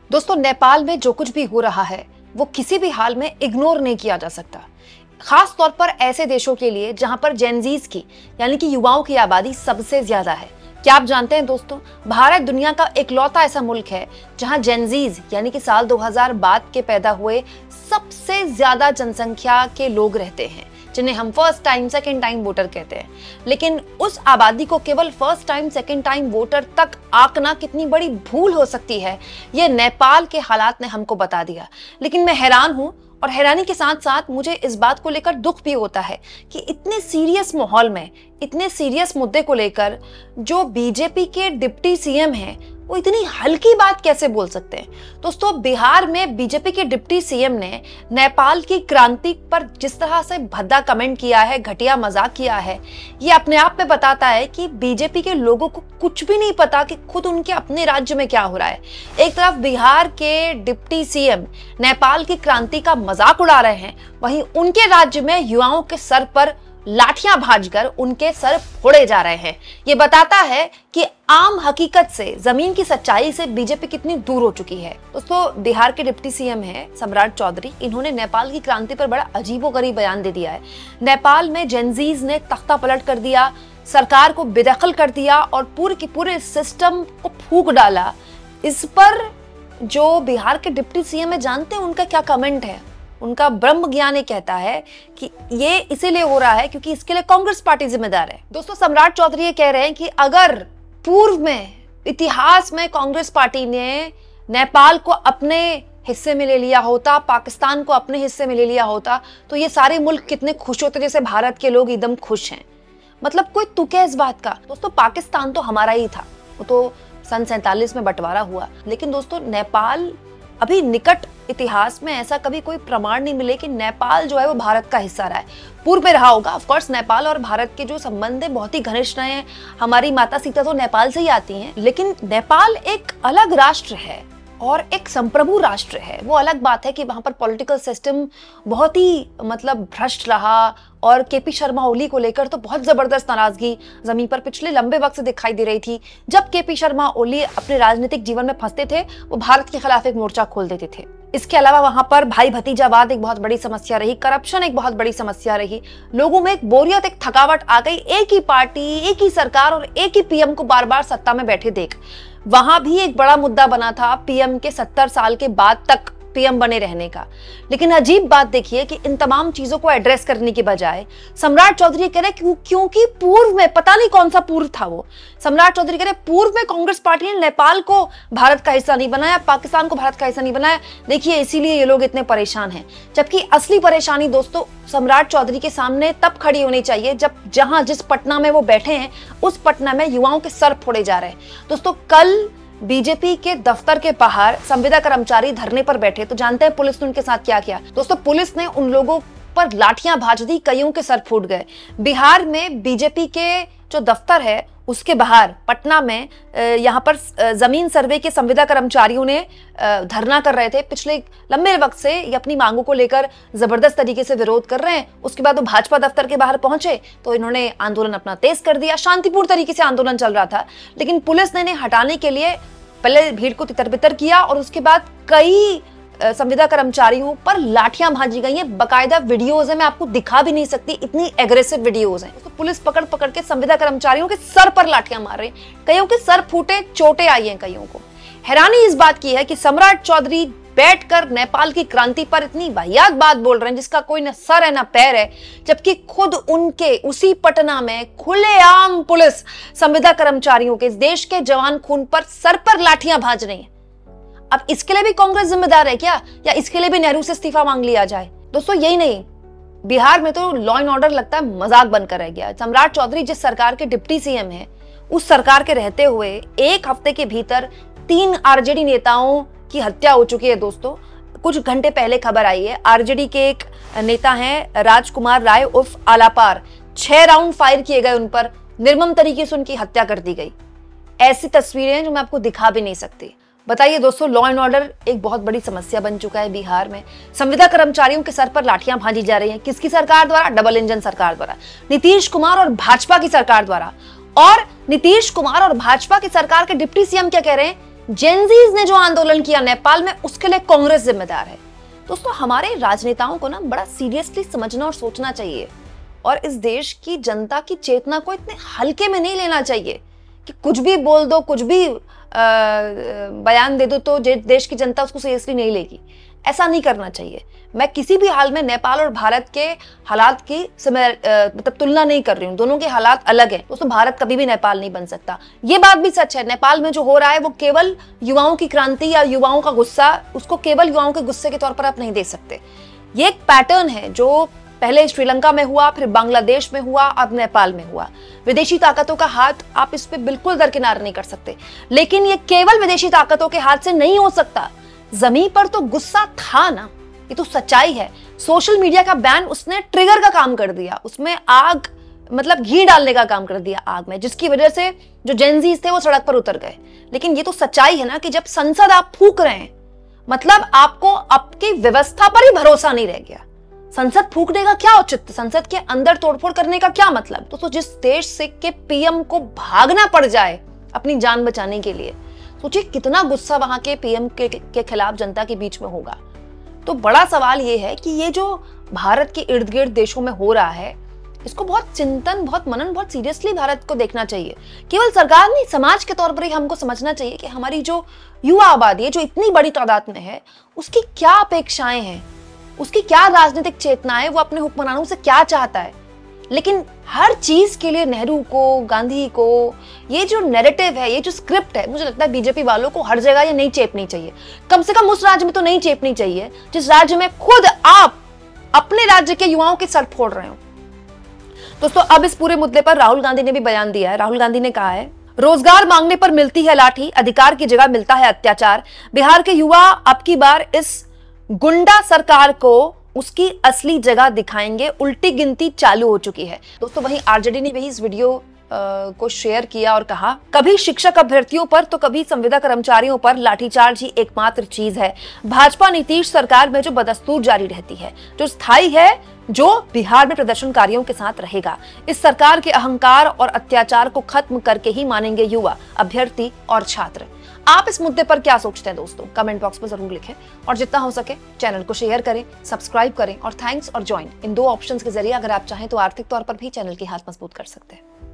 दोस्तों, नेपाल में जो कुछ भी हो रहा है वो किसी भी हाल में इग्नोर नहीं किया जा सकता, खास तौर पर ऐसे देशों के लिए जहां पर जेनजीज की यानी कि युवाओं की आबादी सबसे ज्यादा है। क्या आप जानते हैं दोस्तों, भारत दुनिया का इकलौता ऐसा मुल्क है जहां जेनजीज यानी कि साल 2000 बाद के पैदा हुए सबसे ज्यादा जनसंख्या के लोग रहते हैं, जिन्हें हम first time second time voter कहते हैं। लेकिन उस आबादी को केवल first time second time voter तक आंकना कितनी बड़ी भूल हो सकती है, ये नेपाल के हालात ने हमको बता दिया। लेकिन मैं हैरान हूं, और हैरानी के साथ साथ मुझे इस बात को लेकर दुख भी होता है कि इतने सीरियस माहौल में, इतने सीरियस मुद्दे को लेकर जो बीजेपी के डिप्टी सीएम हैं वो इतनी हल्की बात कैसे बोल सकते हैं। दोस्तों, बिहार में बीजेपी के डिप्टी सीएम ने नेपाल की क्रांति पर जिस तरह से भद्दा कमेंट किया है, घटिया मजाक किया है, ये अपने आप में बताता है कि बीजेपी के लोगों को कुछ भी नहीं पता कि खुद उनके अपने राज्य में क्या हो रहा है। एक तरफ बिहार के डिप्टी सीएम नेपाल की क्रांति का मजाक उड़ा रहे हैं, वहीं उनके राज्य में युवाओं के सर पर लाठियां भाजकर उनके सर फोड़े जा रहे हैं। ये बताता है कि आम हकीकत से, जमीन की सच्चाई से बीजेपी कितनी दूर हो चुकी है। दोस्तों, बिहार के डिप्टी सीएम हैं सम्राट चौधरी, इन्होंने नेपाल की क्रांति पर बड़ा अजीबोगरीब बयान दे दिया है। नेपाल में जेनजीज ने तख्ता पलट कर दिया, सरकार को बेदखल कर दिया और पूरे के पूरे सिस्टम को फूंक डाला। इस पर जो बिहार के डिप्टी सीएम है, जानते हैं उनका क्या कमेंट है? उनका ब्रह्म ज्ञान ये कहता है कि ये इसीलिए हो रहा है क्योंकि इसके लिए कांग्रेस पार्टी जिम्मेदार है। दोस्तों, सम्राट चौधरी ये कह रहे हैं कि अगर पूर्व में, इतिहास में कांग्रेस पार्टी ने नेपाल को अपने हिस्से में ले लिया होता, पाकिस्तान को अपने हिस्से में ले लिया होता, तो ये सारे मुल्क कितने खुश होते, जैसे भारत के लोग एकदम खुश हैं। मतलब कोई तुक है इस बात का। दोस्तों, पाकिस्तान तो हमारा ही था, वो तो सन 47 में बंटवारा हुआ। लेकिन दोस्तों, नेपाल अभी निकट इतिहास में ऐसा कभी कोई प्रमाण नहीं मिले कि नेपाल जो है वो भारत का हिस्सा रहा है। पूर्व में रहा होगा, ऑफ कोर्स नेपाल और भारत के जो संबंध है बहुत ही घनिष्ठ रहे हैं। हमारी माता सीता तो नेपाल से ही आती हैं। लेकिन नेपाल एक अलग राष्ट्र है और एक संप्रभु राष्ट्र है। वो अलग बात है कि वहां पर पॉलिटिकल सिस्टम बहुत ही भ्रष्ट रहा, और केपी शर्मा ओली को लेकर तो बहुत जबरदस्त नाराजगी जमीन पर पिछले लंबे वक्त से दिखाई दे रही थी। जब केपी शर्मा ओली अपने राजनीतिक जीवन में फंसते थे, वो भारत के खिलाफ एक मोर्चा खोल देते थे। इसके अलावा वहां पर भाई भतीजावाद एक बहुत बड़ी समस्या रही, करप्शन एक बहुत बड़ी समस्या रही। लोगों में एक बोरियत, एक थकावट आ गई, एक ही पार्टी, एक ही सरकार और एक ही पीएम को बार बार सत्ता में बैठे देख। वहां भी एक बड़ा मुद्दा बना था पीएम के 70 साल के बाद तक पीएम बने रहने का। लेकिन अजीब बात देखिए कि इन तमाम चीजों को एड्रेस करने के बजाय सम्राट चौधरी कह रहे क्योंकि पूर्व में, पता नहीं कौन सा पूर्व था वो, सम्राट चौधरी कह रहे पूर्व में कांग्रेस पार्टी ने नेपाल को भारत का हिस्सा नहीं बनाया, पाकिस्तान को भारत का हिस्सा नहीं बनाया, देखिए इसीलिए ये लोग इतने परेशान हैं। जबकि असली परेशानी दोस्तों सम्राट चौधरी के सामने तब खड़ी होनी चाहिए जब जिस पटना में वो बैठे हैं, उस पटना में युवाओं के सर फोड़े जा रहे हैं। दोस्तों, कल बीजेपी के दफ्तर के बाहर संविदा कर्मचारी धरने पर बैठे, तो जानते हैं पुलिस ने उनके साथ क्या किया? दोस्तों, पुलिस ने उन लोगों पर लाठियां भाज दी, कईयों के सर फूट गए। बिहार में बीजेपी के जो दफ्तर है उसके बाहर पटना में यहाँ पर जमीन सर्वे के संविदा कर्मचारियों ने धरना कर रहे थे। पिछले लंबे वक्त से ये अपनी मांगों को लेकर जबरदस्त तरीके से विरोध कर रहे हैं। उसके बाद वो भाजपा दफ्तर के बाहर पहुंचे तो इन्होंने आंदोलन अपना तेज कर दिया। शांतिपूर्ण तरीके से आंदोलन चल रहा था, लेकिन पुलिस ने इन्हें हटाने के लिए पहले भीड़ को तितर बितर किया और उसके बाद कई संविदा कर्मचारियों पर लाठियां भाजी गई हैं। बकायदा वीडियोज है, मैं आपको दिखा भी नहीं सकती, इतनी एग्रेसिव वीडियोज हैं। तो पुलिस पकड़ पकड़ के संविदा कर्मचारियों के सर पर लाठियां मार रही, कईयों के सर फूटे, चोटें आई हैं कईयों को। हैरानी इस बात की है कि सम्राट चौधरी बैठकर नेपाल की क्रांति पर इतनी वाहियात बात बोल रहे हैं जिसका कोई न सर है न पैर है, जबकि खुद उनके उसी पटना में खुलेआम पुलिस संविदा कर्मचारियों के, इस देश के जवान खून पर सर पर लाठियां भाज रही है। अब इसके लिए भी कांग्रेस जिम्मेदार है क्या, या इसके लिए भी नेहरू से इस्तीफा मांग लिया जाए? दोस्तों, यही नहीं, बिहार में तो लॉ एंड ऑर्डर लगता है मजाक बनकर रह गया। सम्राट चौधरी जिस सरकार के डिप्टी सीएम है, उस सरकार के रहते हुए एक हफ्ते के भीतर 3 आरजेडी नेताओं की हत्या हो चुकी है। दोस्तों, कुछ घंटे पहले खबर आई है, आरजेडी के एक नेता हैं राजकुमार राय उर्फ आलापार, 6 राउंड फायर किए गए उन पर, निर्मम तरीके से उनकी हत्या कर दी गई। ऐसी तस्वीरें जो मैं आपको दिखा भी नहीं सकती। बताइए दोस्तों, लॉ एंड ऑर्डर एक बहुत बड़ी समस्या बन चुका है बिहार में। संविदा कर्मचारियों के सर पर लाठियां भाजी जा रही हैं। किसकी सरकार द्वारा? डबल इंजन सरकार द्वारा, नीतीश कुमार और भाजपा की सरकार द्वारा। और नीतीश कुमार और भाजपा की सरकार के डिप्टी सीएम क्या कह रहे हैं जेनजीज ने जो आंदोलन किया नेपाल में, उसके लिए कांग्रेस जिम्मेदार है। दोस्तों, हमारे राजनेताओं को ना बड़ा सीरियसली समझना और सोचना चाहिए और इस देश की जनता की चेतना को इतने हल्के में नहीं लेना चाहिए कि कुछ भी बोल दो, कुछ भी बयान दे दो तो देश की जनता उसको सीरियसली नहीं लेगी। ऐसा नहीं करना चाहिए। मैं किसी भी हाल में नेपाल और भारत के हालात की मतलब तुलना नहीं कर रही हूँ, दोनों के हालात अलग हैं। दोस्तों, भारत कभी भी नेपाल नहीं बन सकता, ये बात भी सच है। नेपाल में जो हो रहा है वो केवल युवाओं की क्रांति या युवाओं का गुस्सा, उसको केवल युवाओं के गुस्से के तौर पर आप नहीं दे सकते। ये एक पैटर्न है जो पहले श्रीलंका में हुआ, फिर बांग्लादेश में हुआ, अब नेपाल में हुआ। विदेशी ताकतों का हाथ आप इस पे बिल्कुल दरकिनार नहीं कर सकते, लेकिन ये केवल विदेशी ताकतों के हाथ से नहीं हो सकता। जमीन पर तो गुस्सा था ना, ये तो सच्चाई है। सोशल मीडिया का बैन उसने ट्रिगर का काम कर दिया, उसमें आग मतलब घी डालने का काम कर दिया आग में, जिसकी वजह से जो जेनजीज थे वो सड़क पर उतर गए। लेकिन ये तो सच्चाई है ना कि जब संसद आप फूंक रहे हैं, मतलब आपको आपकी व्यवस्था पर ही भरोसा नहीं रह गया। संसद फूंकने का क्या औचित्य, संसद के अंदर तोड़फोड़ करने का क्या मतलब? तो जिस देश से के पीएम को भागना पड़ जाए अपनी जान बचाने के लिए, सोचिए कितना गुस्सा वहां के पीएम के खिलाफ जनता के बीच में होगा। तो बड़ा सवाल ये है कि ये जो भारत के इर्द गिर्द देशों में हो रहा है, इसको बहुत चिंतन, बहुत मनन, बहुत सीरियसली भारत को देखना चाहिए। केवल सरकार नहीं, समाज के तौर पर ही हमको समझना चाहिए कि हमारी जो युवा आबादी है, जो इतनी बड़ी तादाद में है, उसकी क्या अपेक्षाएं हैं, उसकी क्या राजनीतिक चेतना है, वो अपने हुक्मरानों से क्या चाहता है। लेकिन हर चीज के लिए नेहरू को, गांधी को, ये जो नैरेटिव है, ये जो स्क्रिप्ट है, मुझे लगता है बीजेपी वालों को हर जगह ये नहीं चेपनी चाहिए। कम से कम उस राज्य में तो नहीं चेपनी चाहिए जिस राज्य में खुद आप अपने राज्य के युवाओं के सर फोड़ रहे हो। दोस्तों, अब इस पूरे मुद्दे पर राहुल गांधी ने भी बयान दिया है। राहुल गांधी ने कहा है, रोजगार मांगने पर मिलती है लाठी, अधिकार की जगह मिलता है अत्याचार। बिहार के युवा अब की बार इस गुंडा सरकार को उसकी असली जगह दिखाएंगे, उल्टी गिनती चालू हो चुकी है। दोस्तों, वहीं आरजेडी ने भी इस वीडियो को शेयर किया और कहा, कभी शिक्षक अभ्यर्थियों पर तो कभी संविदा कर्मचारियों पर लाठीचार्ज ही एकमात्र चीज है। भाजपा नीतीश सरकार में जो बदस्तूर जारी रहती है, जो स्थायी है, जो बिहार में प्रदर्शनकारियों के साथ रहेगा। इस सरकार के अहंकार और अत्याचार को खत्म करके ही मानेंगे युवा, अभ्यर्थी और छात्र। आप इस मुद्दे पर क्या सोचते हैं दोस्तों? कमेंट बॉक्स में जरूर लिखें और जितना हो सके चैनल को शेयर करें, सब्सक्राइब करें और थैंक्स और ज्वाइन, इन दो ऑप्शंस के जरिए अगर आप चाहें तो आर्थिक तौर पर भी चैनल की हाथ मजबूत कर सकते हैं।